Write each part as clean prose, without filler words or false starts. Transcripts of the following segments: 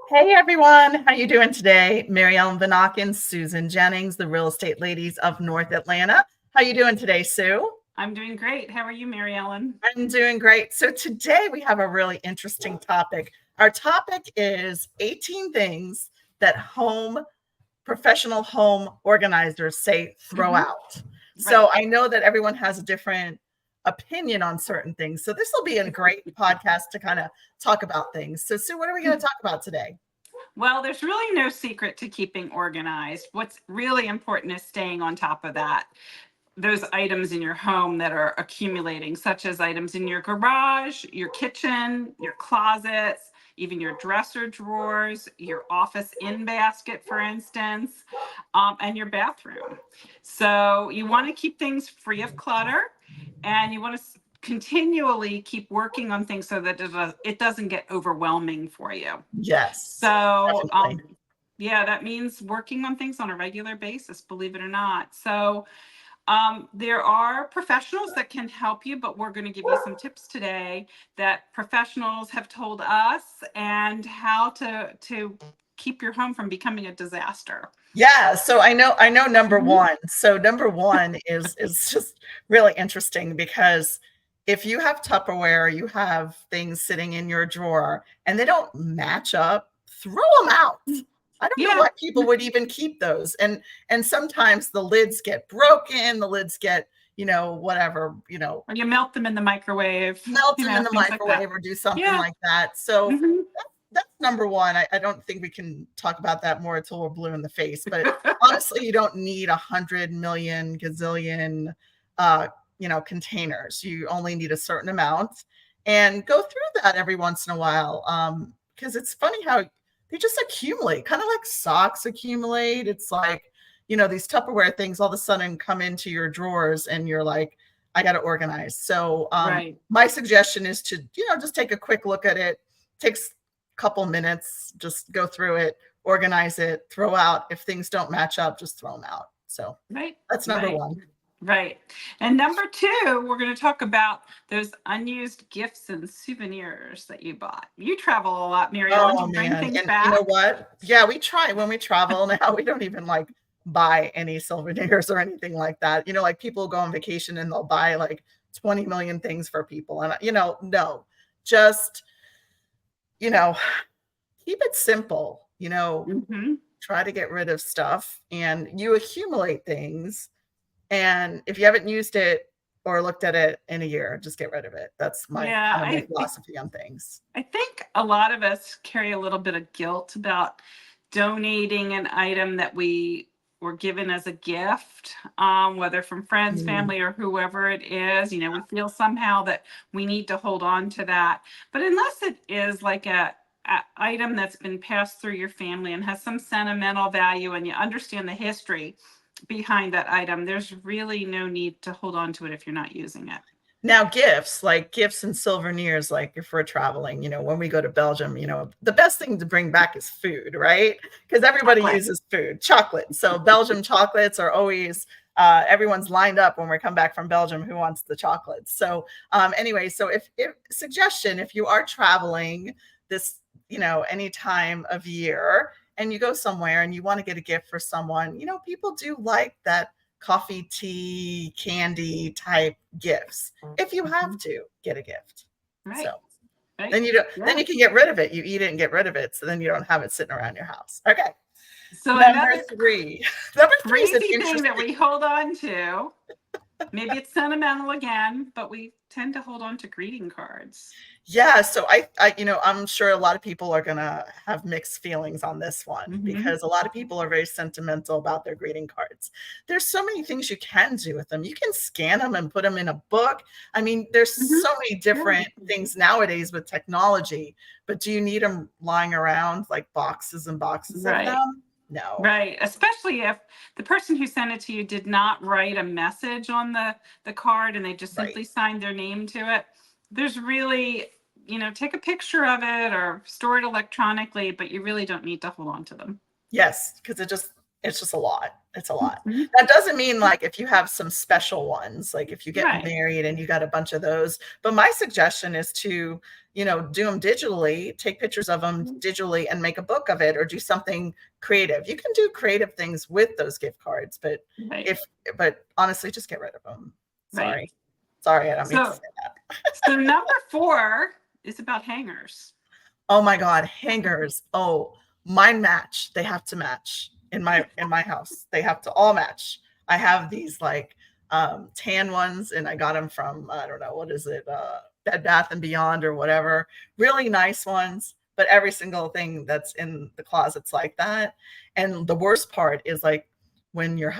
Hey everyone, how you doing today? Mary Ellen Vanaken, Susan Jennings, the real estate ladies of North Atlanta. How you doing today, Sue? I'm doing great. How are you, Mary Ellen? I'm doing great. So today we have a really interesting topic. Our topic is 18 things that professional home organizers say throw out. Right. So I know that everyone has a different opinion on certain things. So this will be a great podcast to kind of talk about things. So Sue, what are we going to talk about today? Well, there's really no secret to keeping organized. What's really important is staying on top of that. Those items in your home that are accumulating, such as items in your garage, your kitchen, your closets, even your dresser drawers, your office in basket, for instance, and your bathroom. So you want to keep things free of clutter, and you want to continually keep working on things so that it doesn't get overwhelming for you. Yes, So, definitely. yeah, that means working on things on a regular basis, believe it or not. So, there are professionals that can help you, but we're going to give you some tips today that professionals have told us and how to keep your home from becoming a disaster. Yeah, so I know number Mhm. one. So number one is just really interesting because if you have Tupperware, you have things sitting in your drawer and they don't match up, throw them out. I don't know Yeah, why people would even keep those. And sometimes the lids get broken, the lids get, whatever, or you melt them in the microwave, melt them in the things like that. microwave or do something Yeah. like that. So Hmm. that's number one. I don't think we can talk about that more until we're blue in the face. But honestly, you don't need 100 million gazillion, uh, containers. You only need a certain amount, and go through that every once in a while. Because it's funny how they just accumulate, kind of like socks accumulate. It's like these Tupperware things all of a sudden come into your drawers, and you're like, I got to organize. So Right. my suggestion is to just take a quick look at it. Takes couple minutes, just go through it, organize it, throw out. If things don't match up, just throw them out. So Right. that's number Right. one. Right. And number two, we're going to talk about those unused gifts and souvenirs that you bought. You travel a lot, Mary Ellen. Do Oh you bring man. things And you know back? what? Yeah, we try when we travel now. We don't even like buy any souvenirs or anything like that. Like people go on vacation and they'll buy like 20 million things for people. And no, just, you know, keep it simple, Hmm. try to get rid of stuff and you accumulate things. And if you haven't used it or looked at it in a year, just get rid of it. That's my Yeah, kind of my philosophy on things. I think a lot of us carry a little bit of guilt about donating an item that we were given as a gift, whether from friends, Mm, family, or whoever it is. We feel somehow that we need to hold on to that. But unless it is like a item that's been passed through your family and has some sentimental value and you understand the history behind that item, there's really no need to hold on to it if you're not using it. Now, gifts like gifts and souvenirs, like if we're traveling, when we go to Belgium, the best thing to bring back is food, right? Because everybody Chocolate. uses food, chocolate. So Belgium chocolates are always everyone's lined up when we come back from Belgium. Who wants the chocolates? So anyway, so if suggestion, if you are traveling this, any time of year, and you go somewhere and you want to get a gift for someone, people do like that coffee, tea, candy type gifts. If you have Mhm. to get a gift. So Right. Right. then you don't then Yeah. you can get rid of it. You eat it and get rid of it. So then you don't have it sitting around your house. Okay. So Number another three. Number three is an crazy thing that interesting. we hold on to, maybe it's sentimental again, but we tend to hold on to greeting cards. Yeah, so I'm sure a lot of people are gonna have mixed feelings on this one Hmm. because a lot of people are very sentimental about their greeting cards. There's so many things you can do with them. You can scan them and put them in a book. I mean, there's Hmm. so many Yeah. different things nowadays with technology, but do you need them lying around like boxes and boxes of Right. them? No. Right. Especially if the person who sent it to you did not write a message on the card and they just Right. simply signed their name to it. There's really, take a picture of it or store it electronically, but you really don't need to hold on to them. Yes, because it just It's just a lot. It's a lot. Mhm. That doesn't mean like if you have some special ones, like if you get Right. married and you got a bunch of those, but my suggestion is to, do them digitally, take pictures of them digitally and make a book of it or do something creative. You can do creative things with those gift cards, but Right. but honestly, just get rid of them. Right. Sorry. Sorry, I don't mean to So, say that. so number 4 is about hangers. Oh my God, hangers. Oh, mine match. They have to match in my house. They have to all match. I have these like tan ones and I got them from I don't know, what is it? Bed Bath and Beyond or whatever. Really nice ones, but every single thing that's in the closet's like that. And the worst part is like when you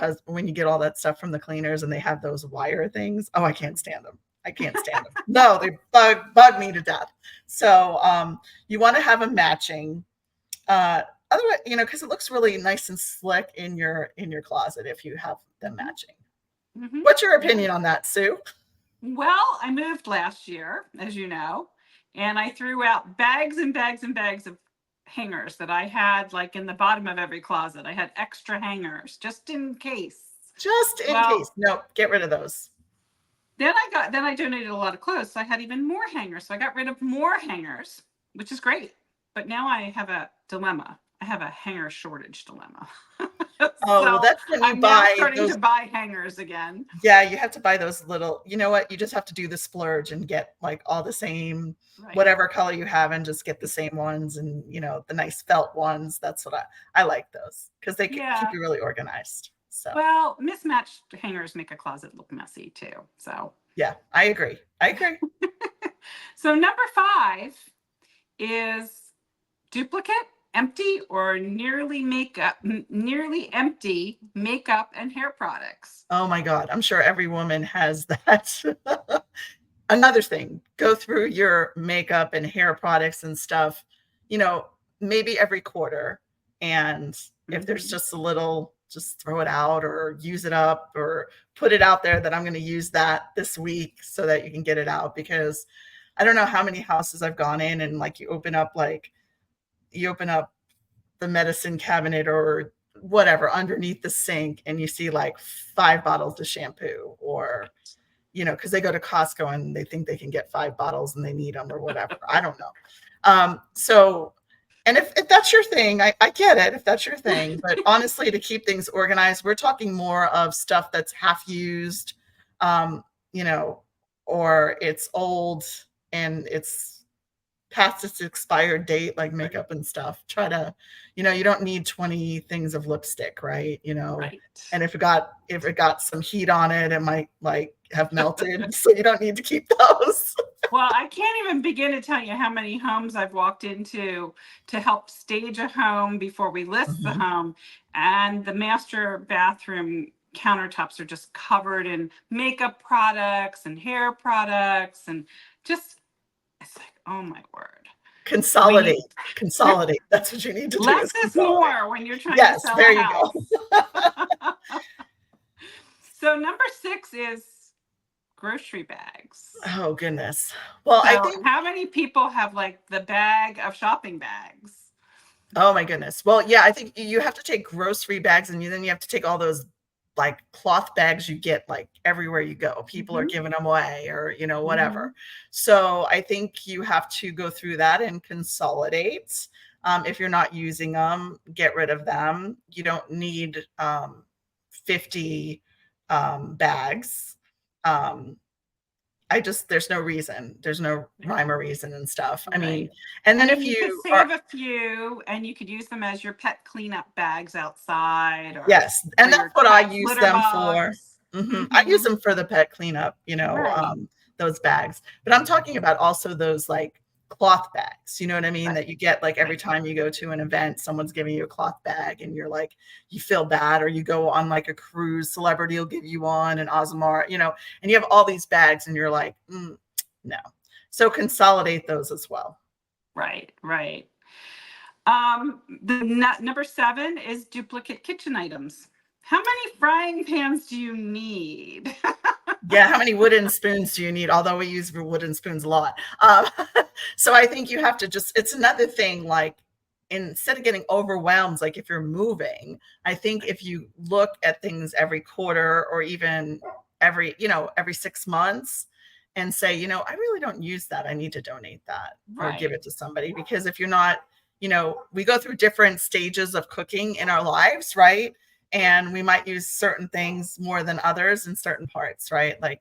get all that stuff from the cleaners and they have those wire things. Oh, I can't stand them. I can't stand them. No, they bug me to death. So you want to have a matching otherwise, because it looks really nice and slick in your closet if you have them matching. Mm-hmm. What's your opinion on that, Sue? Well, I moved last year, as you know, and I threw out bags and bags and bags of hangers that I had like in the bottom of every closet. I had extra hangers just in case. Just in case. Well, No, get rid of those. then I donated a lot of clothes, so I had even more hangers. So I got rid of more hangers, which is great. But now I have a dilemma. I have a hanger shortage dilemma. Oh, well, So that's when you I'm now buy starting those. to buy hangers again. Yeah, you have to buy those little, you know what? You just have to do the splurge and get like all the same, Right. whatever color you have, and just get the same ones and, the nice felt ones. That's what I like those because they keep Yeah. you really organized. So, Well, mismatched hangers make a closet look messy too. So, yeah, I agree. I agree. so number 5 is duplicate, empty, or nearly empty makeup and hair products. Oh my God. I'm sure every woman has that. Another thing, go through your makeup and hair products and stuff, you know, maybe every quarter. And if there's Mhm. just a little, just throw it out or use it up or put it out there that I'm going to use that this week so that you can get it out. Because I don't know how many houses I've gone in and like you open up the medicine cabinet or whatever underneath the sink and you see like 5 bottles of shampoo or because they go to Costco and they think they can get 5 bottles and they need them or whatever. I don't know. So, and if that's your thing, I get it if that's your thing. But honestly, to keep things organized, we're talking more of stuff that's half used, um, you know, or it's old and it's past its expired date, like makeup and stuff. Try to, you don't need 20 things of lipstick, right? Right. And if it got some heat on it, it might like have melted. So you don't need to keep those. Well, I can't even begin to tell you how many homes I've walked into to help stage a home before we list the Mhm. home. And the master bathroom countertops are just covered in makeup products and hair products. And just, it's like, oh my word. Consolidate, We consolidate. That's what you need to do less is is consolidate. more when you're trying to Yes, sell a there you go. house. So number 6 is grocery bags. Oh goodness. Well, I So think how many people have like the bag of shopping bags? Oh my goodness. Well, yeah, I think you have to take grocery bags and then you have to take all those like cloth bags you get like everywhere you go. People are Mhm, giving them away or, whatever. mhm. So I think you have to go through that and consolidate. If you're not using them, get rid of them. You don't need 50 bags. Um, there's no reason. There's no rhyme or reason and stuff. I mean, Right. and I then if mean, you could you are save a few and you could use them as your pet cleanup bags outside or Yes, for and that's your what I cat's use litter them for. box. I use Mhm. them for the pet cleanup, Right, those bags. But I'm talking about also those like cloth bags, you know what I mean? right, That you get like every right, time you go to an event, someone's giving you a cloth bag and you're like, you feel bad, or you go on like a cruise, celebrity will give you one, and Ozmar, and you have all these bags and you're like, no. So consolidate those as well. right, right. The number 7 is duplicate kitchen items. How many frying pans do you need? Yeah, how many wooden spoons do you need? Although we use wooden spoons a lot. So I think you have to it's another thing like instead of getting overwhelmed, like if you're moving, I think if you look at things every quarter or even every 6 months and say, I really don't use that. I need to donate that or give Right. it to somebody. Because if you're not, we go through different stages of cooking in our lives, right? And we might use certain things more than others in certain parts, right? Like,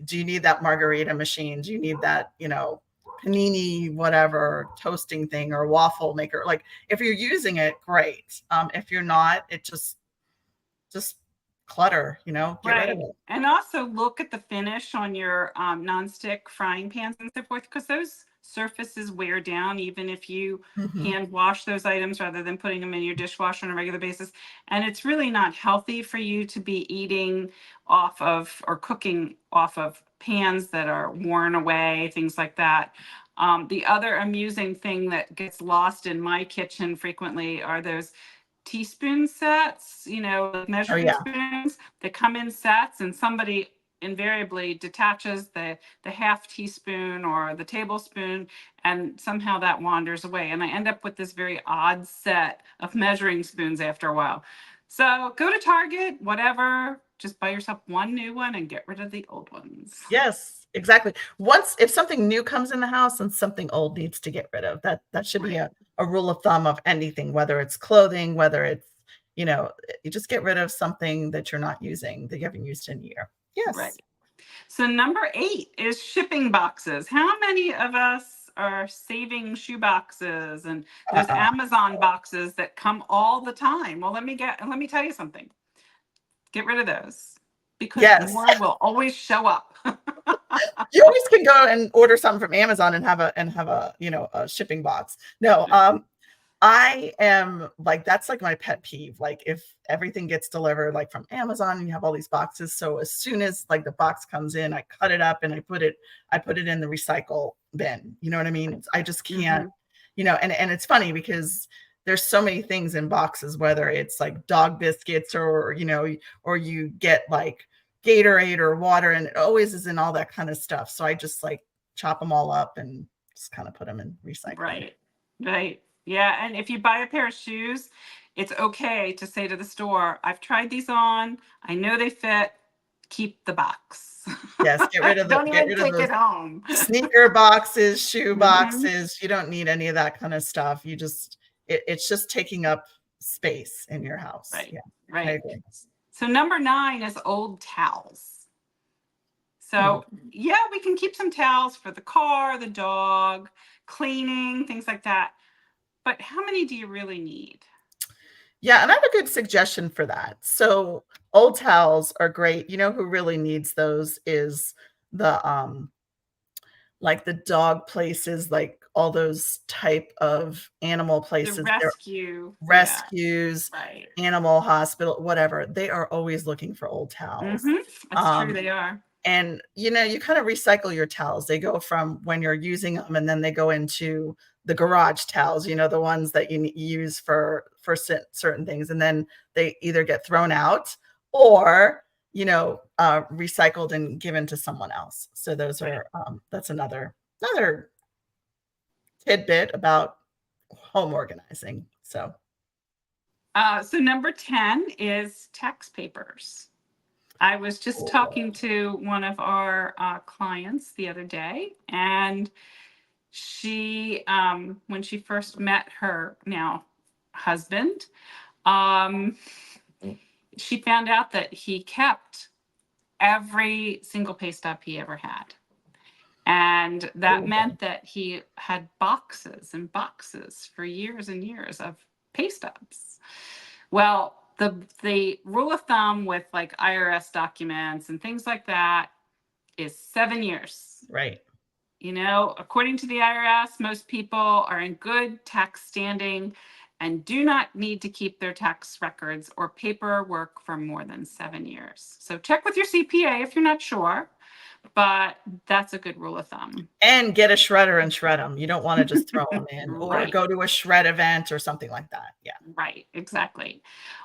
do you need that margarita machine? Do you need that, panini, whatever, toasting thing or waffle maker? Like, if you're using it, great. If you're not, it just clutter, get rid of Right. it. And also look at the finish on your nonstick frying pans and so forth, because those surfaces wear down even if you Mhm. hand wash those items rather than putting them in your dishwasher on a regular basis. And it's really not healthy for you to be eating off of or cooking off of pans that are worn away, things like that. The other amusing thing that gets lost in my kitchen frequently are those teaspoon sets, like Oh measuring yeah. spoons that come in sets, and somebody invariably detaches the half teaspoon or the tablespoon, and somehow that wanders away. And I end up with this very odd set of measuring spoons after a while. So go to Target, whatever, just buy yourself one new one and get rid of the old ones. Yes, exactly. If something new comes in the house and something old needs to get rid of, that should be Right. a rule of thumb of anything, whether it's clothing, whether it's, you just get rid of something that you're not using, that you haven't used in a year. Right. Yes. So number 8 is shipping boxes. How many of us are saving shoe boxes and those Uh-uh. Amazon boxes that come all the time? Well, let me tell you something. Get rid of those because Yes. more will always show up. You always can go and order something from Amazon and have a, a shipping box. No, I am like, that's like my pet peeve. Like if everything gets delivered like from Amazon and you have all these boxes. So as soon as like the box comes in, I cut it up and I put it in the recycle bin. You know what I mean? I just can't, Mhm. and it's funny because there's so many things in boxes, whether it's like dog biscuits or, or you get like Gatorade or water, and it always is in all that kind of stuff. So I just like chop them all up and just kind of put them in recycling. Right. Right. Yeah. And if you buy a pair of shoes, it's okay to say to the store, I've tried these on. I know they fit. Keep the box. Yes, Don't get even rid of take those it home. sneaker boxes, shoe Mhm. boxes. You don't need any of that kind of stuff. It's just taking up space in your house. Right. Yeah, I Right. agree. So number 9 is old towels. Hmm. So yeah, we can keep some towels for the car, the dog, cleaning, things like that. But how many do you really need? Yeah, and I have a good suggestion for that. So old towels are great. You know who really needs those is the like the dog places, like all those type of animal The places. They're rescue. Yeah. rescues, Right. animal hospital, whatever. They are always looking for old towels. That's true. Um, They are. and you kind of recycle your towels. They go from when you're using them, and then they go into the garage towels, the ones that you use for certain things, and then they either get thrown out or recycled and given to someone else. So those Right. are that's another tidbit about home organizing. So So number 10 is tax papers. I was just talking to one of our clients the other day, and she, when she first met her now husband, um, she found out that he kept every single pay stub he ever had. And that meant that he had boxes and boxes for years and years of pay stubs. Well, the rule of thumb with like IRS documents and things like that is 7 years. right. According to the IRS, most people are in good tax standing and do not need to keep their tax records or paperwork for more than 7 years. So check with your CPA if you're not sure, but that's a good rule of thumb. And get a shredder and shred them. You don't want to just throw them in or Right. go to a shred event or something like that. Yeah. Right, exactly.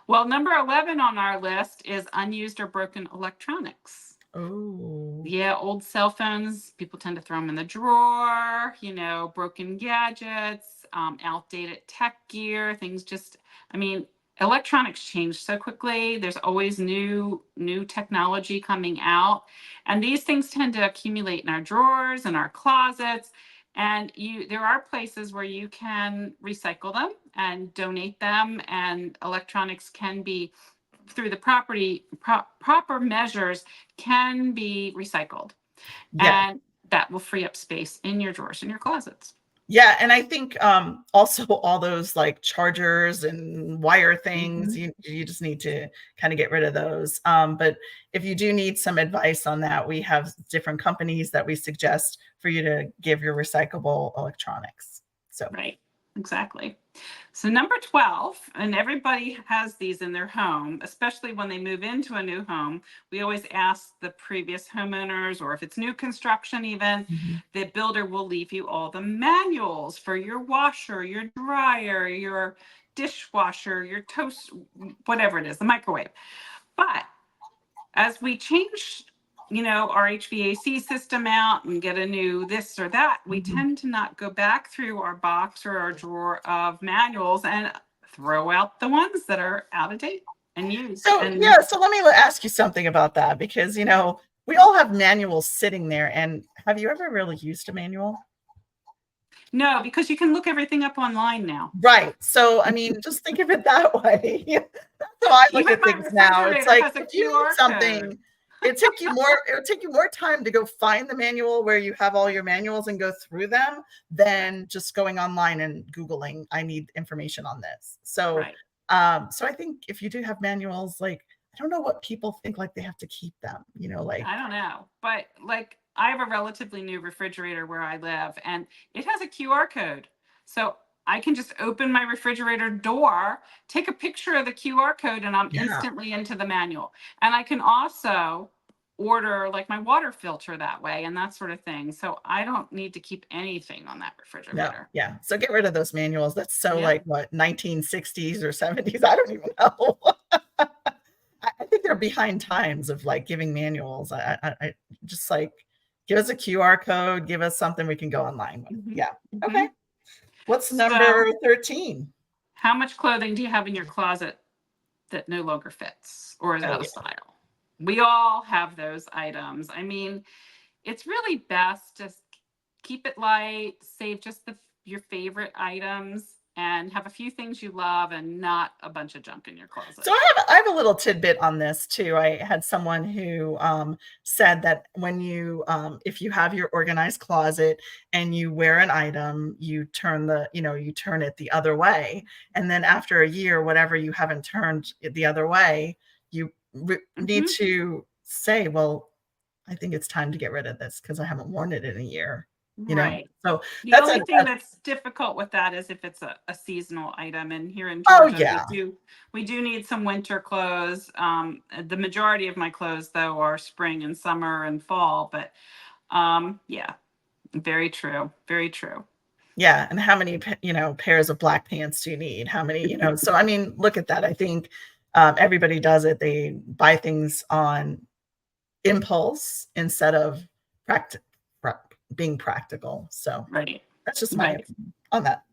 Well, number 11 on our list is unused or broken electronics. Oh. Yeah, old cell phones, people tend to throw them in the drawer, broken gadgets. outdated tech gear, things just, I mean, electronics change so quickly. There's always new technology coming out. And these things tend to accumulate in our drawers and our closets. And there are places where you can recycle them and donate them, and electronics can be, through the proper measures, can be recycled. Yeah. And that will free up space in your drawers and your closets. Yeah, and I think also all those like chargers and wire things, Mhm. you just need to kind of get rid of those. But if you do need some advice on that, we have different companies that we suggest for you to give your recyclable electronics. So Right, exactly. So number 12, and everybody has these in their home, especially when they move into a new home. We always ask the previous homeowners, or if it's new construction even, Mhm. the builder will leave you all the manuals for your washer, your dryer, your dishwasher, your toast, whatever it is, the microwave. But as we change, our HVAC system out and get a new this or that, we Mhm. tend to not go back through our box or our drawer of manuals and throw out the ones that are out of date and used. So And yeah, so let me ask you something about that, because we all have manuals sitting there, and have you ever really used a manual? no, because you can look everything up online now. Right. So, I mean, just think of it that way. That's how I look Even at my things now. It's refrigerator like has a if you need QR code. something, it would take you more time to go find the manual where you have all your manuals and go through them Right. than just going online and Googling, I need information on this. So, Right. so I think if you do have manuals, like I don't know what people think like they have to keep them, like I don't know, but like I have a relatively new refrigerator where I live, and it has a QR code. So I can just open my refrigerator door, take a picture of the QR code, and I'm yeah. instantly into the manual. And I can also order like my water filter that way and that sort of thing. So I don't need to keep anything on that No, refrigerator. yeah. So get rid of those manuals. That's so Yep. like what, 1960s or 70s? I don't even know. I think they're behind times of like giving manuals. I just like give us a QR code, give us something we can go online with. hmm Yeah. hmm Okay. What's So number 13? how much clothing do you have in your closet that no longer fits or is Oh out of yeah. style? We all have those items. I mean, it's really best to keep it light, save just your favorite items, and have a few things you love and not a bunch of junk in your So closet. I have a little tidbit on this too. I had someone who said that when if you have your organized closet and you wear an item, you turn you turn it the other way, and then after a year, whatever you haven't turned it the other way, you need hmm to say, well, I think it's time to get rid of this because I haven't worn it in a year. Right. So The that's only thing that's difficult with that is if it's a seasonal item. And here in oh Georgia, yeah. we do need some winter clothes. The majority of my clothes, though, are spring and summer and fall. But yeah, very true. Very true. Yeah, and how many, pairs of black pants do you need? How many, so I mean, look at that. I think everybody does it. They buy things on impulse instead of practi- being practical. So Right. that's just my Right. opinion on that.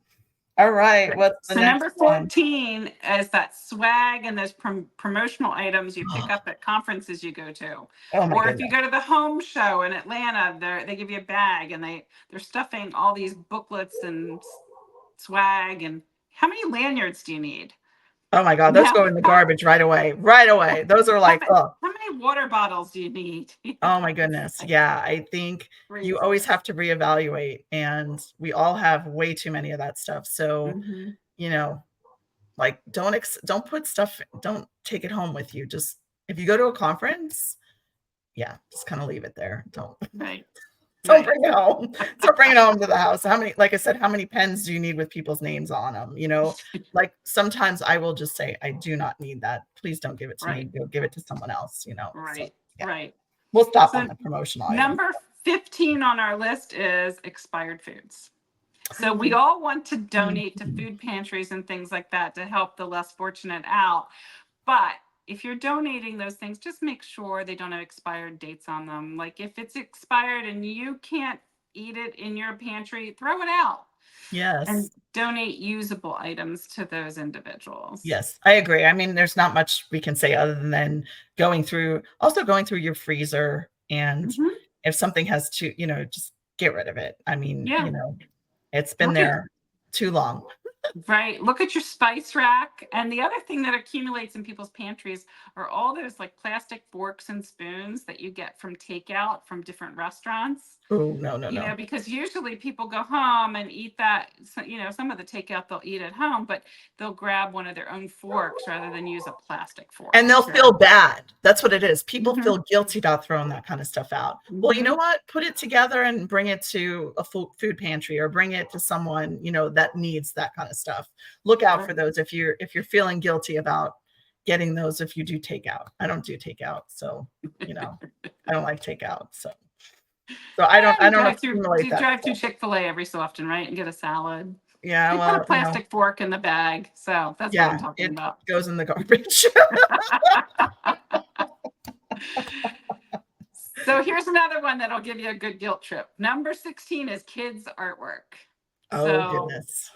All right, Right. what's the So next number one? 14 is that swag and those promotional items you pick up at conferences you go to. Oh my Or if you goodness. go to the home show in Atlanta, they give you a bag and they're stuffing all these booklets and swag. And how many lanyards do you need? Oh my God, those Now, go in the garbage right away. Right away. Those are like, oh, how many water bottles do you need? oh my It's goodness. like Yeah, I think you always craziness. have to reevaluate, and we all have way too many of that stuff. So, hmm you know, like don't put stuff, don't take it home with you. Just if you go to a conference, yeah, just kind of leave it there. Don't Right. don't Right. bring it home. Don't bring it home to the house. How many, like I said, how many pens do you need with people's names on them? Like sometimes I will just say, I do not need that. Please don't give it to me. Right. Go give it to someone else, So Right. yeah, Right. we'll stop on So the promotional items. number 15 on our list is expired foods. So we all want to donate to Mhm. food pantries and things like that to help the less fortunate out. But if you're donating those things, just make sure they don't have expired dates on them. Like if it's expired and you can't eat it in your pantry, throw it out. Yes. and donate usable items to those individuals. Yes, I agree. I mean, there's not much we can say other than going through your freezer, and Mhm. if something has to, just get rid of it. I mean, Yeah. it's been Look at there too long. Right. Look at your spice rack. And the other thing that accumulates in people's pantries are all those like plastic forks and spoons that you get from takeout from different restaurants. Oh, no, no, no. Because usually people go home and eat that, some of the takeout they'll eat at home, but they'll grab one of their own forks rather than use a plastic fork. And they'll feel bad. That's what it is. People Mhm. feel guilty about throwing that kind of stuff out. Well, you know Mhm. what? Put it together and bring it to a food pantry, or bring it to someone, that needs that kind of stuff. Look out for those if you're feeling guilty about getting those if you do takeout. I don't do takeout, so, I don't like takeout. So I don't You accumulate that drive through stuff. Chick-fil-A every so often, right? And get a salad. Yeah, They put a well, plastic fork in the bag. So that's what I'm yeah, talking it about. goes in the garbage. So here's another one that'll give you a good guilt trip. Number 16 is kids' artwork. Oh, So goodness.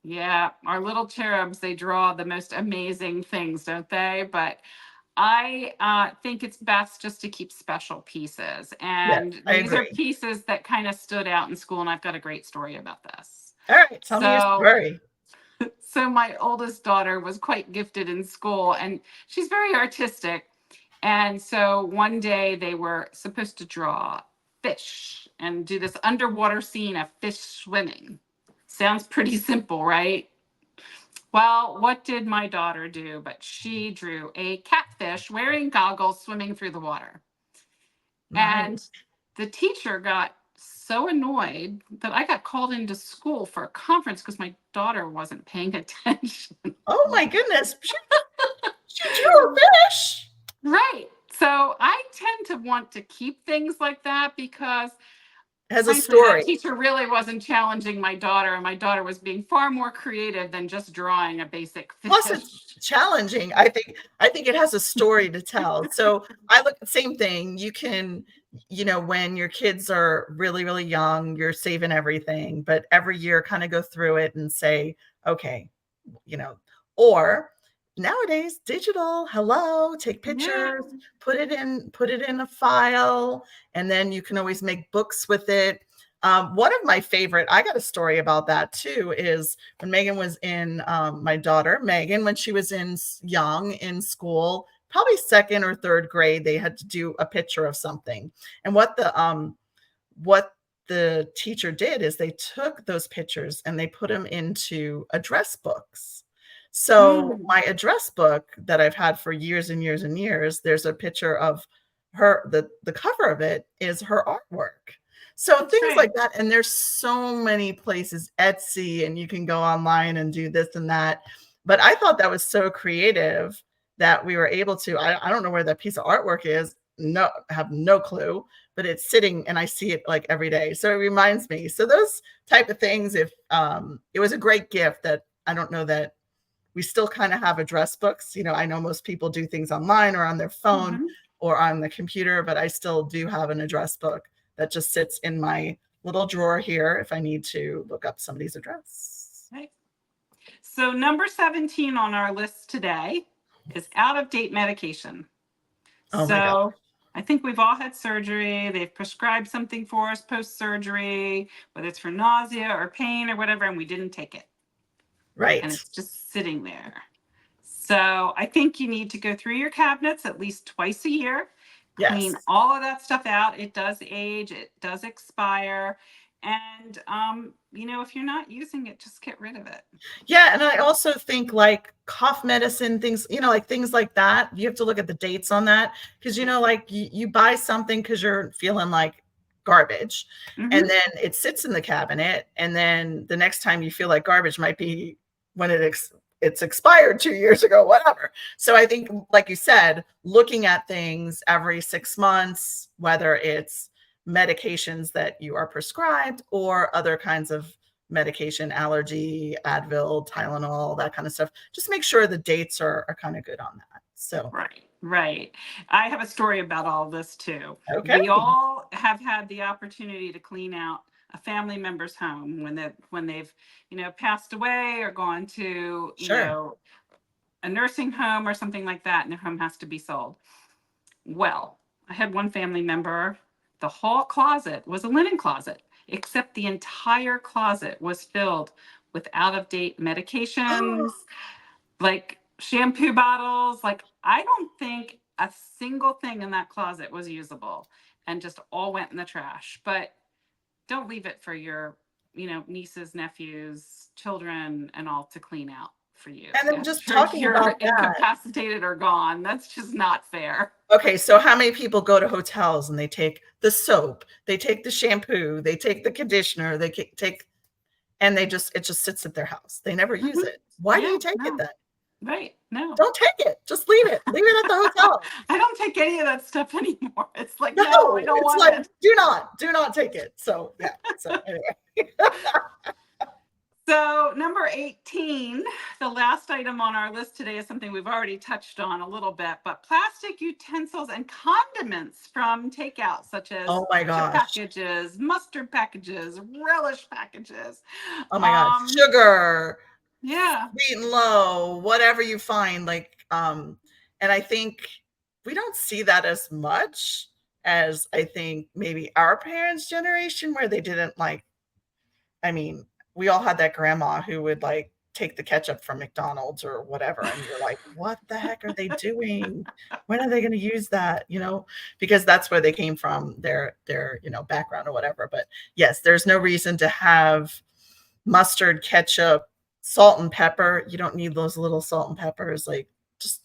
yeah, our little cherubs, they draw the most amazing things, don't they? But I think it's best just to keep special pieces. Yes, And I these are agree. pieces that kind of stood out in school, and I've got a great story about this. All right, tell me your So, story. so my oldest daughter was quite gifted in school, and she's very artistic. And so one day they were supposed to draw fish and do this underwater scene of fish swimming. Sounds pretty simple, right? Well, what did my daughter do? But she drew a catfish wearing goggles swimming through the water. And Nice. the teacher got so annoyed that I got called into school for a conference because my daughter wasn't paying attention. Oh my goodness. She drew a fish. Right. So I tend to want to keep things like that because It has a frankly, that story. teacher really wasn't challenging my daughter, and my daughter was being far more creative than just drawing a basic Plus it's fish. challenging. I think it has a story to tell. So I look same thing. You can, when your kids are really, really young, you're saving everything, but every year kind of go through it and say, okay, you know, or nowadays digital, hello, take Yeah. pictures, put it in a file, and then you can always make books with it. One of my favorite, I got a story about that too, is when Megan was in, my daughter Megan, when she was young in school, probably second or third grade, they had to do a picture of something. And what the teacher did is they took those pictures and they put them into address books. So Mm, my address book that I've had for years and years and years, there's a picture of her, the cover of it is her artwork. So that's things like right. that. And there's so many places, Etsy, and you can go online and do this and that. But I thought that was so creative that we were able to, I don't know where that piece of artwork is. No, I have no clue, but it's sitting and I see it like every day. So it reminds me. So those type of things, if it was a great gift that I don't know that we still kind of have address books. I know most people do things online or on their phone Mhm. or on the computer, but I still do have an address book that just sits in my little drawer here if I need to look up somebody's address. Right. So number 17 on our list today is out of date medication. Oh my God. So I think we've all had surgery. They've prescribed something for us post surgery, whether it's for nausea or pain or whatever, and we didn't take it. And Right. it's just sitting there. So I think you need to go through your cabinets at least twice a year, clean Yes. all of that stuff out. It does age, it does expire. And, if you're not using it, just get rid of it. Yeah, and I also think like cough medicine, things, like things like that. You have to look at the dates on that because like you buy something because you're feeling like garbage, and Mm-hmm. then it sits in the cabinet, and then the next time you feel like garbage might be when it's expired 2 years ago, whatever. So I think, like you said, looking at things every 6 months, whether it's medications that you are prescribed or other kinds of medication, allergy, Advil, Tylenol, that kind of stuff. Just make sure the dates are kind of good on that. So, Right, right. I have a story about all this too. okay. We all have had the opportunity to clean out a family member's home when they've, passed away or gone to, Sure. a nursing home or something like that, and their home has to be sold. Well, I had one family member, the whole closet was a linen closet, except the entire closet was filled with out of date medications, like shampoo bottles. Like, I don't think a single thing in that closet was usable, and just all went in the trash. But don't leave it for your, nieces, nephews, children, and all to clean out for you And then just after talking you're about that. incapacitated or gone. That's just not fair. Okay, so how many people go to hotels and they take the soap, they take the shampoo, they take the conditioner, they take, and it just sits at their house. They never use Mhm. it. Why do Yeah, you take it no, then? right, no. Don't take it. Just leave it. Leave it at the hotel. I don't take any of that stuff anymore. It's like, no, I No, don't it's want like, it. do not take it. So yeah. So anyway. So, number 18, the last item on our list today is something we've already touched on a little bit, but plastic utensils and condiments from takeout, such as Oh my ketchup gosh. packages, mustard packages, relish packages. Oh my gosh. Um, Sugar, yeah, sweet and low, whatever you find. And I think we don't see that as much as I think maybe our parents' generation, where they didn't like, I mean, we all had that grandma who would like take the ketchup from McDonald's or whatever, and you're like, what the heck are they doing? When are they going to use that? Because that's where they came from, their background or whatever. But yes, there's no reason to have mustard, ketchup, salt and pepper. You don't need those little salt and peppers. Like, just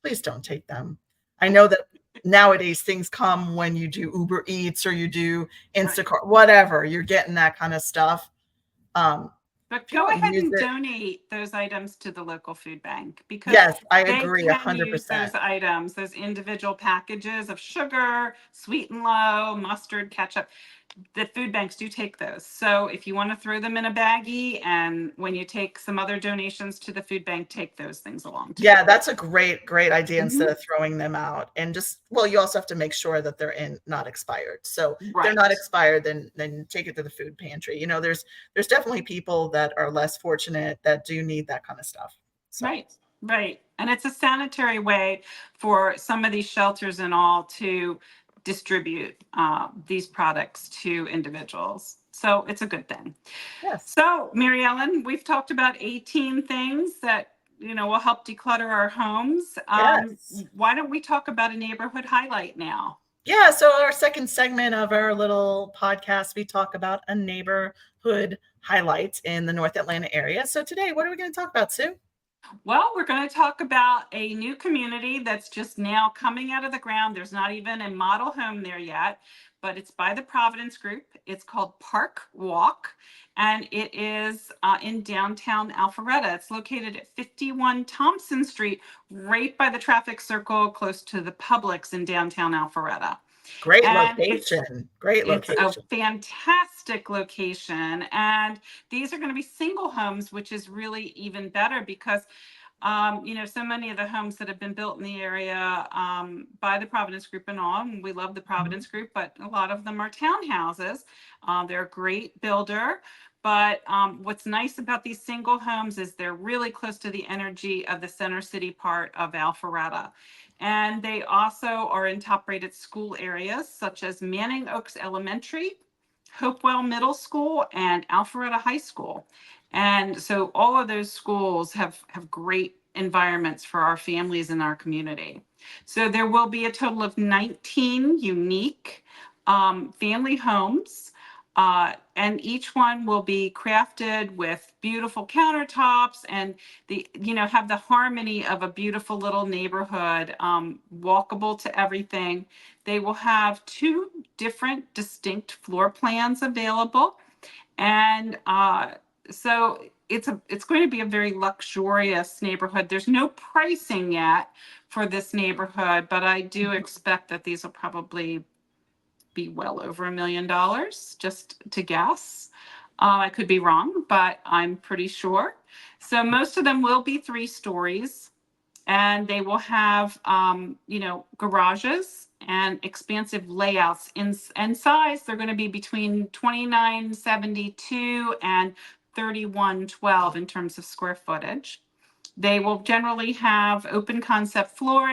please don't take them. I know that nowadays things come when you do Uber Eats or you do right. Instacart, whatever. You're getting that kind of stuff. Um, But if you go don't ahead use and it, donate those items to the local food bank, because yes, I they agree can use 100%. those items, those individual packages of sugar, sweet and low, mustard, ketchup. The food banks do take those. So if you want to throw them in a baggie, and when you take some other donations to the food bank, take those things along too. Yeah, that's a great idea instead Mhm. of throwing them out. And just, well, you also have to make sure that they're not expired. So if they're not Right. expired, then take it to the food pantry. There's definitely people that are less fortunate that do need that kind of stuff. So Right, right. And it's a sanitary way for some of these shelters and all to distribute these products to individuals. So it's a good thing. yes, So, Mary Ellen, we've talked about 18 things that will help declutter our homes. yes. Why don't we talk about a neighborhood highlight now? Yeah, so our second segment of our little podcast, we talk about a neighborhood highlight in the North Atlanta area. So today, what are we going to talk about, Sue? Well, we're going to talk about a new community that's just now coming out of the ground. There's not even a model home there yet, but it's by the Providence Group. It's called Park Walk, and it is in downtown Alpharetta. It's located at 51 Thompson Street, right by the traffic circle, close to the Publix in downtown Alpharetta. Great And it's location. Great it's a location. fantastic location. And these are going to be single homes, which is really even better because, so many of the homes that have been built in the area by the Providence Group and all, and we love the Mhm. Providence Group, but a lot of them are townhouses. They're a great builder. But what's nice about these single homes is they're really close to the energy of the center city part of Alpharetta. And they also are in top rated school areas such as Manning Oaks Elementary, Hopewell Middle School, and Alpharetta High School. And so all of those schools have great environments for our families in our community. So there will be a total of 19 unique family homes. And each one will be crafted with beautiful countertops and have the harmony of a beautiful little neighborhood, walkable to everything. They will have two different distinct floor plans available, and so it's going to be a very luxurious neighborhood. There's no pricing yet for this neighborhood, but I do expect that these will probably be well over $1 million, just to guess. I could be wrong, but I'm pretty sure. So most of them will be 3 stories. And they will have, garages and expansive layouts and size. They're going to be between 2972 and 3112 in terms of square footage. They will generally have open concept floor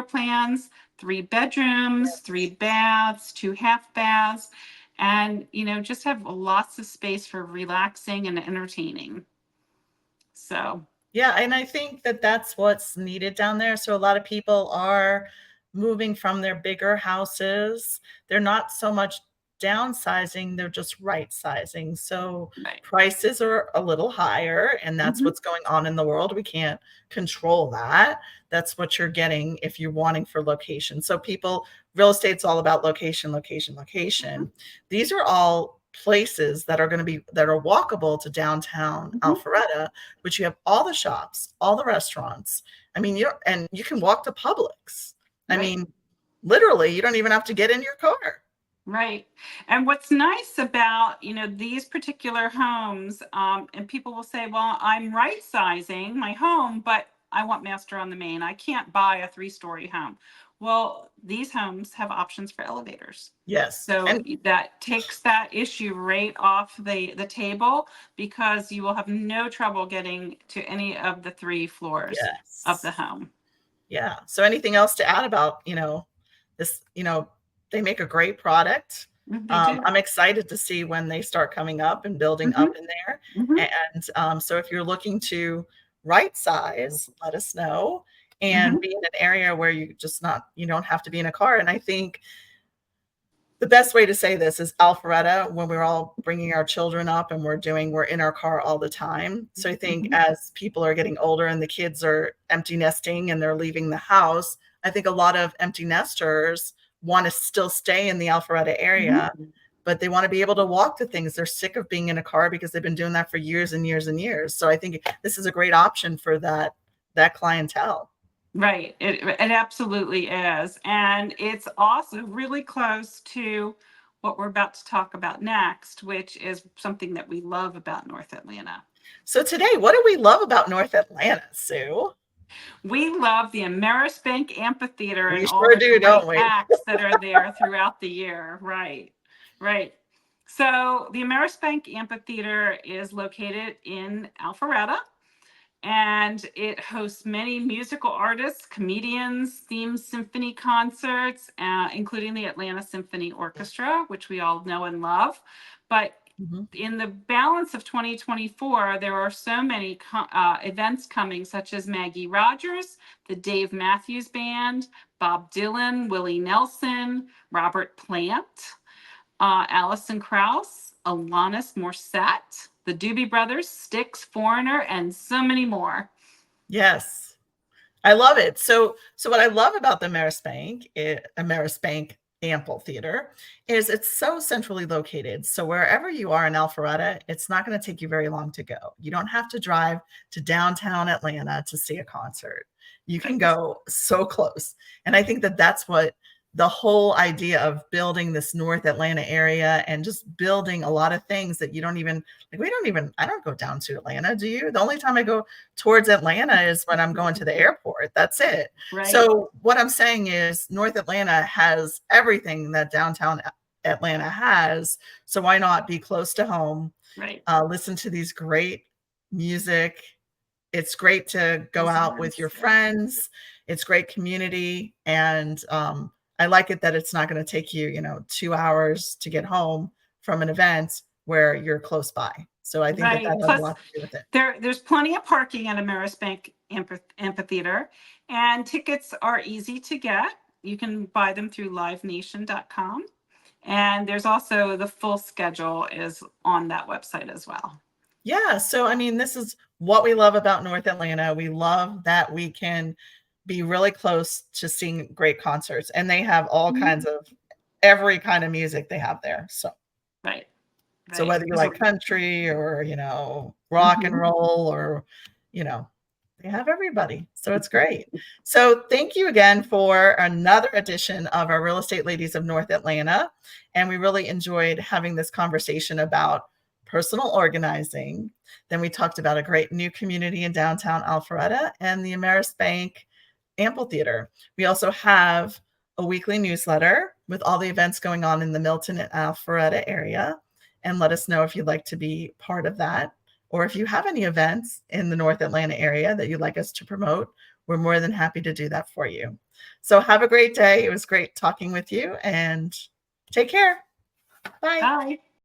plans, 3 bedrooms, 3 baths, 2 half baths, and just have lots of space for relaxing and entertaining. So Yeah, and I think that that's what's needed down there. So a lot of people are moving from their bigger houses. They're not so much downsizing, they're just right sizing. So right. prices are a little higher, and that's what's going on in the world. We can't control that. That's what you're getting if you're wanting for location. So real estate's all about location, location, location. These are all places that are walkable to downtown Alpharetta, which you have all the shops, all the restaurants. I mean, you can walk to Publix. I mean, literally, you don't even have to get in your car. Right. And what's nice about, these particular homes, and people will say, well, I'm right sizing my home, but I want master on the main. I can't buy a 3-story home. Well, these homes have options for elevators. Yes. So that takes that issue right off the table, because you will have no trouble getting to any of the 3 floors of the home. Yeah. So anything else to add about, this, they make a great product. I'm excited to see when they start coming up and building up in there. And so if you're looking to right size, let us know, and be in an area where you don't have to be in a car. And I think the best way to say this is Alpharetta, when we're all bringing our children up and we're in our car all the time. So I think as people are getting older and the kids are empty nesting and they're leaving the house, I think a lot of empty nesters want to still stay in the Alpharetta area, but they want to be able to walk to things. They're sick of being in a car because they've been doing that for years and years and years. So I think this is a great option for that clientele. Right. It absolutely is. And it's also really close to what we're about to talk about next, which is something that we love about North Atlanta. So today, what do we love about North Atlanta, Sue? We love the Ameris Bank Amphitheater and all sure the do, great acts that are there throughout the year. Right. So the Ameris Bank Amphitheater is located in Alpharetta, and it hosts many musical artists, comedians, themed symphony concerts, including the Atlanta Symphony Orchestra, which we all know and love. But in the balance of 2024, there are so many events coming, such as Maggie Rogers, the Dave Matthews Band, Bob Dylan, Willie Nelson, Robert Plant, Alison Krauss, Alanis Morissette, the Doobie Brothers, Styx, Foreigner, and so many more. Yes, I love it. So what I love about the Ameris Bank Amphitheater is it's so centrally located. So wherever you are in Alpharetta, it's not going to take you very long to go. You don't have to drive to downtown Atlanta to see a concert. You can go so close. And I think that that's what the whole idea of building this North Atlanta area and just building a lot of things that I don't go down to Atlanta. Do you? The only time I go towards Atlanta is when I'm going to the airport. That's it. Right. So what I'm saying is North Atlanta has everything that downtown Atlanta has. So why not be close to home? Right. Listen to these great music. It's great to go out with your friends. It's great community. And, I like it that it's not going to take you, 2 hours to get home from an event where you're close by. So I think that has a lot to do with it. There's plenty of parking at Ameris Bank Amphitheater, and tickets are easy to get. You can buy them through livenation.com. And there's also the full schedule is on that website as well. Yeah. So, I mean, this is what we love about North Atlanta. We love that we can be really close to seeing great concerts, and they have all kinds of every kind of music they have there. So right. So whether you like country or rock and roll or they have everybody. So it's great. So thank you again for another edition of our Real Estate Ladies of North Atlanta, and we really enjoyed having this conversation about personal organizing. Then we talked about a great new community in downtown Alpharetta and the Ameris Bank Amphitheater. We also have a weekly newsletter with all the events going on in the Milton and Alpharetta area. And let us know if you'd like to be part of that. Or if you have any events in the North Atlanta area that you'd like us to promote, we're more than happy to do that for you. So have a great day. It was great talking with you, and take care. Bye. Bye.